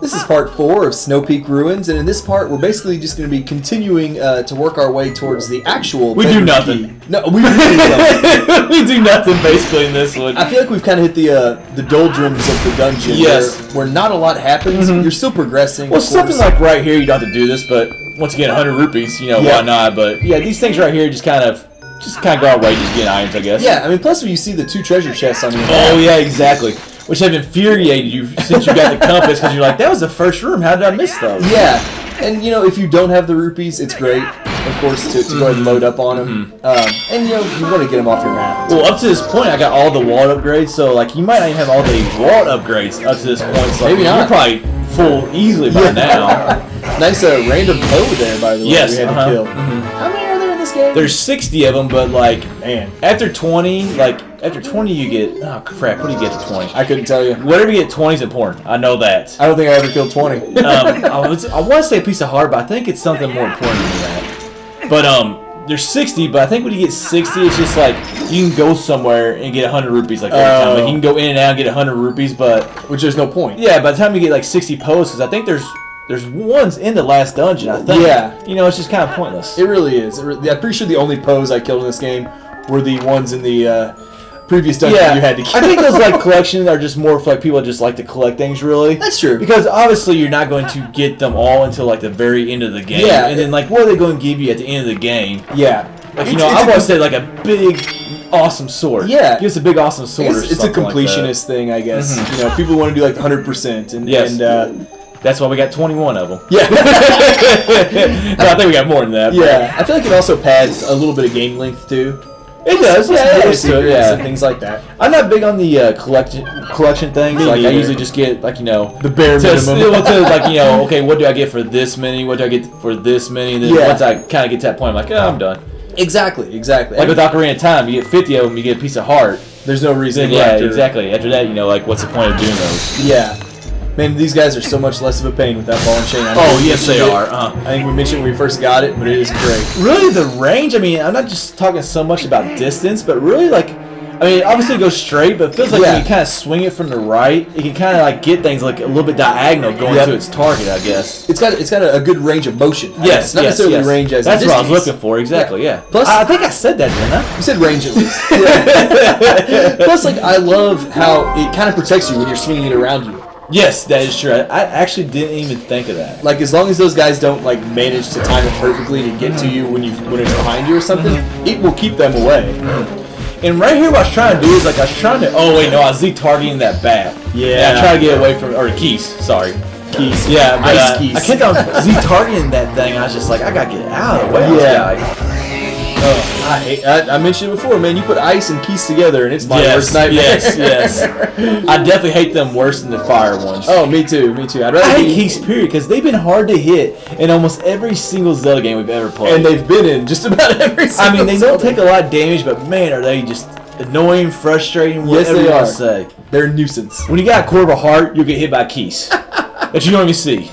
This is part 4 of Snowpeak Ruins, and in this part, we're basically just going to be continuing to work our way towards the actual. We do nothing. No, we do nothing. We do nothing basically in this one. I feel like we've kind of hit the doldrums of the dungeon. Yes. Where not a lot happens. You're still progressing. Well, something like right here, you don't have to do this, but once again, 100 rupees, you know, why not? But yeah, these things right here just kind of go our way, just get items, I guess. Yeah, I mean, plus when you see the 2 treasure chests on your map. Oh yeah, exactly. Which have infuriated you since you got the compass, because you're like, that was the first room. How did I miss those? Yeah, and you know, if you don't have the rupees, it's great, of course, to go ahead and load up on them. And you know, you want to get them off your map. Well, up to this point, I got all the wall upgrades, so like you might not even have all the wall upgrades up to this point. So maybe not. You're probably full easily by now. Nice random poe there, by the way. Yes, we had to kill. How many are there in this game? There's 60 of them, but like, man, after 20, you get, oh crap, what do you get to 20? I couldn't tell you. Whatever you get 20 is important. I know that. I don't think I ever killed 20. I want to say a piece of heart, but I think it's something more important than that. But there's 60, but I think when you get 60, it's just like you can go somewhere and get 100 rupees like every time. Like you can go in and out and get 100 rupees, but which there's no point. Yeah, by the time you get like 60 posts, because I think there's ones in the last dungeon, I think. Yeah. You know, it's just kind of pointless. It really is. I'm pretty sure the only pose I killed in this game were the ones in the previous dungeon you had to kill. I think those like collections are just more for like people that just like to collect things, really. That's true. Because obviously you're not going to get them all until like the very end of the game. Yeah. And then like what are they going to give you at the end of the game? Yeah. Like, you know, I want to say like a big, awesome sword. Yeah. Give us a big, awesome sword. It's a completionist thing, I guess. You know, people want to do like 100%. And that's why we got 21 of them. Yeah. No, I think we got more than that. Yeah. I feel like it also pads a little bit of game length, too. It does, and things like that. I'm not big on the collection things. Like I usually just get like, you know, the bare minimum. Like, you know, okay, what do I get for this many? What do I get for this many? And then once I kind of get to that point, I'm like, oh, I'm done. Exactly. Like with Ocarina of Time, you get 50 of them, you get a piece of heart. There's no reason. Exactly. After that, you know, like what's the point of doing those? Yeah. Man, these guys are so much less of a pain with that ball and chain. Yes, they are. I think we mentioned when we first got it, but it is great. Really, the range, I mean, I'm not just talking so much about distance, but really, like, I mean, obviously it goes straight, but it feels like when you kind of swing it from the right, it can kind of, like, get things, like, a little bit diagonal going to its target, I guess. It's got a good range of motion. Yes, not necessarily range as that's a what I was looking for, exactly, yeah. Plus, I think I said that, didn't I? You said range at least. Plus, like, I love how it kind of protects you when you're swinging it around you. Yes, that is true. I actually didn't even think of that. Like, as long as those guys don't like manage to time it perfectly to get to you when it's behind you or something, it will keep them away. And right here, what I was trying to do is like I was trying to. Oh wait, no, I was Z-targeting that bat. Yeah. I tried to get away from Keys. Sorry. Keys. Yeah, but, Ice Keys. I kept on Z-targeting that thing. I was just like, I gotta get out of the way of this guy. I mentioned it before, man. You put ice and keys together, and it's my worst nightmare. Yes. I definitely hate them worse than the fire ones. Oh, me too. I hate keys, period, because they've been hard to hit in almost every single Zelda game we've ever played. And they've been in just about every single I mean, they don't take a lot of damage, but man, are they just annoying, frustrating, whatever you want to say. They're a nuisance. When you got a quarter of a heart, you'll get hit by keys that you don't even see.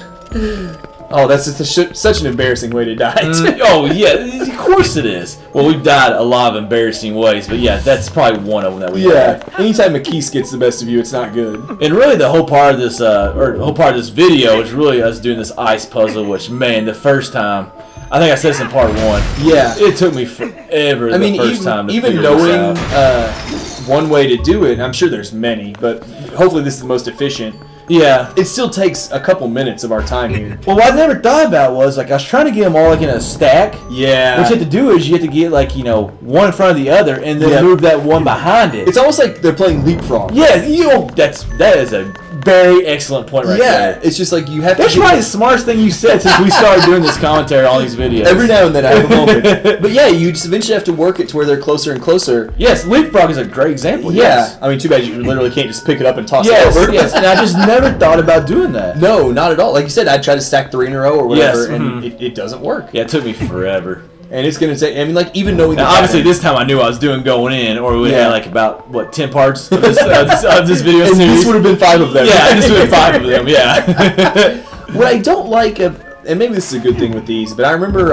Oh, that's just such an embarrassing way to die. Oh, yeah, of course it is. Well, we've died a lot of embarrassing ways, but yeah, that's probably one of them that we have. Anytime a Keese gets the best of you, it's not good. And really, the whole part of this, video is really us doing this ice puzzle, which, man, the first time, I think I said this in part 1. Yeah. It took me forever first time to even figure knowing this out. One way to do it, I'm sure there's many, but hopefully this is the most efficient. Yeah. It still takes a couple minutes of our time here. Well, what I never thought about was, like, I was trying to get them all, like, in a stack. Yeah. What you have to do is you have to get, like, you know, one in front of the other and then move that one behind it. It's almost like they're playing leapfrog. Yeah, that is a very excellent point right there. Yeah, it's just like you have That's probably the smartest thing you said since we started doing this commentary on these videos. Every now and then I have a moment. But yeah, you just eventually have to work it to where they're closer and closer. Yes, leapfrog is a great example. Yeah. Yes. I mean, too bad you literally can't just pick it up and toss it over. Yes, and I just never thought about doing that. No, not at all. Like you said, I'd try to stack 3 in a row or whatever, and it doesn't work. Yeah, it took me forever. And it's going to take, I mean, like, even knowing now, obviously, this time I knew I was doing going in, or we had, like, about, 10 parts of this video series. This would have been 5 of them. Yeah, this would have been 5 of them, yeah. What I don't like, and maybe this is a good thing with these, but I remember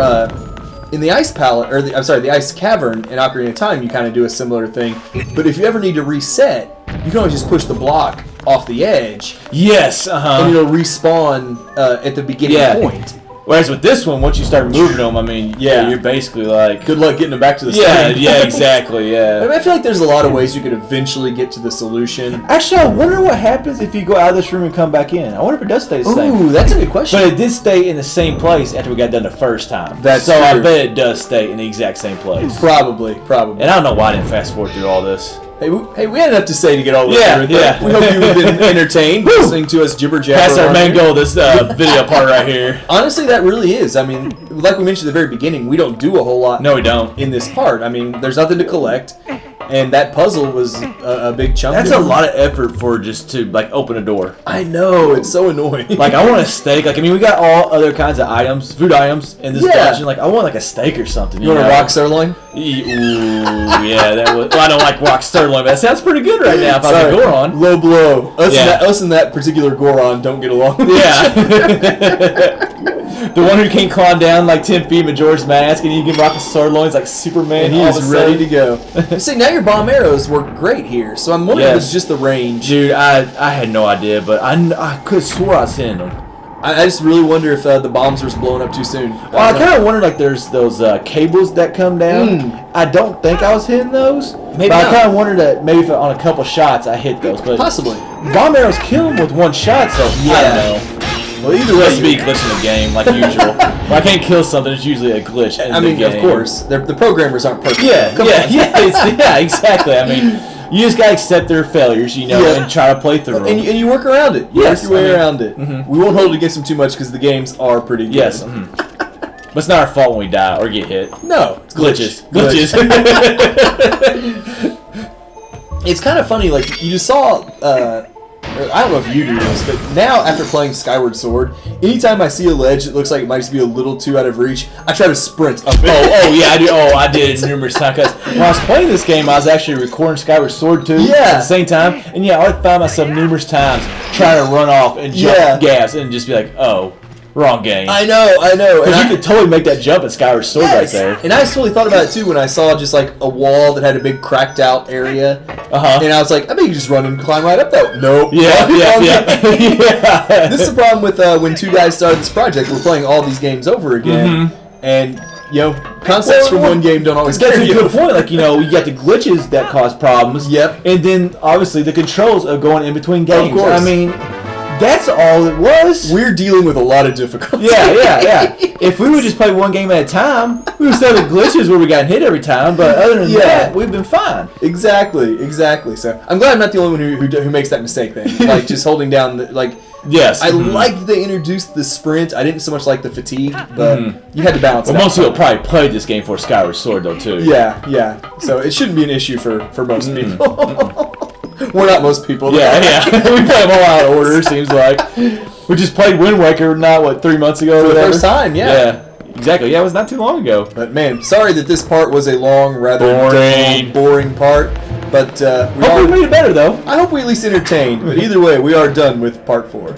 in the Ice Palette, or the Ice Cavern in Ocarina of Time, you kind of do a similar thing. But if you ever need to reset, you can always just push the block off the edge, Yes, and it'll respawn at the beginning point. Whereas with this one, once you start moving them, I mean, you're basically like... Good luck getting them back to the screen. screen. Yeah, exactly, yeah. I feel like there's a lot of ways you could eventually get to the solution. Actually, I wonder what happens if you go out of this room and come back in. I wonder if it does stay the same. Ooh, that's a good question. But it did stay in the same place after we got done the first time. That's so true. I bet it does stay in the exact same place. Probably. And I don't know why I didn't fast forward through all this. Hey, we had enough to say to get all the way through it. Yeah. We hope you've been entertained listening to us jibber jabber. That's our main goal of this video part right here. Honestly, that really is. I mean, like we mentioned at the very beginning, we don't do a whole lot. No, we don't. In this part. I mean, there's nothing to collect. And that puzzle was a big chunk. That's a lot of effort for just to like open a door. I know, it's so annoying. Like I want a steak. Like I mean, we got all other kinds of items, food items in this dungeon. Like I want like a steak or something. You want a rock sirloin? Ooh, yeah, that was. Well, I don't like rock sirloin, but that sounds pretty good right now. If I was a Goron, low blow. Us and that particular Goron don't get along. The one who can't climb down like 10 feet, Majora's Mask, and you can rock a sirloins like Superman. And he is ready to go. See, now your bomb arrows work great here, so I'm wondering if it's just the range. Dude, I had no idea, but I could have swore I was hitting them. I just really wonder if the bombs are blowing up too soon. Well, I kind of wonder, like, there's those cables that come down. I don't think I was hitting those. Maybe but not. I kind of wondered that maybe if on a couple shots I hit those. But possibly. Bomb arrows kill them with one shot, so I don't know. Well, either way, must be a glitch in the game, like usual. When I can't kill something, it's usually a glitch in the game. Of course. The programmers aren't perfect. Yeah, exactly. I mean, you just gotta accept their failures, and try to play through them. And you work around it. You work your way around it. We won't hold it against them too much because the games are pretty good. Yes. But it's not our fault when we die or get hit. No. It's glitches. It's kind of funny, like, you just saw... I don't know if you do this, but now after playing Skyward Sword, anytime I see a ledge that looks like it might just be a little too out of reach, I try to sprint up it. I do. I did it numerous times. Because when I was playing this game, I was actually recording Skyward Sword too at the same time. And I would find myself numerous times trying to run off and jump gas and just be like, oh, wrong game. I know. Because you could totally make that jump at Skyward Sword right there. And I totally thought about it too when I saw just like a wall that had a big cracked out area. And I was like, I bet you just run and climb right up that. Nope. Yeah. This is the problem with when two guys started this project. We're playing all these games over again. And, concepts from one game don't always carry you. That's a good point. Like, you got the glitches that cause problems. Yep. And then, obviously, the controls of going in between games. Of course. I mean... That's all it was. We're dealing with a lot of difficulty. Yeah. If we would just play one game at a time, we would still have the glitches where we got hit every time. But other than that, we've been fine. Exactly. So I'm glad I'm not the only one who makes that mistake. Then, like just holding down Yes. I liked that they introduced the sprint. I didn't so much like the fatigue, but you had to balance it out. Most people probably played this game for Skyward Sword though too. Yeah. So it shouldn't be an issue for most people. We're not most people. Yeah. We play them all out of order, seems like. We just played Wind Waker, 3 months ago. For the first time, Yeah, exactly. Yeah, it was not too long ago. But man, sorry that this part was a long, rather boring part. But hopefully we made it better, though. I hope we at least entertained. But either way, we are done with part 4.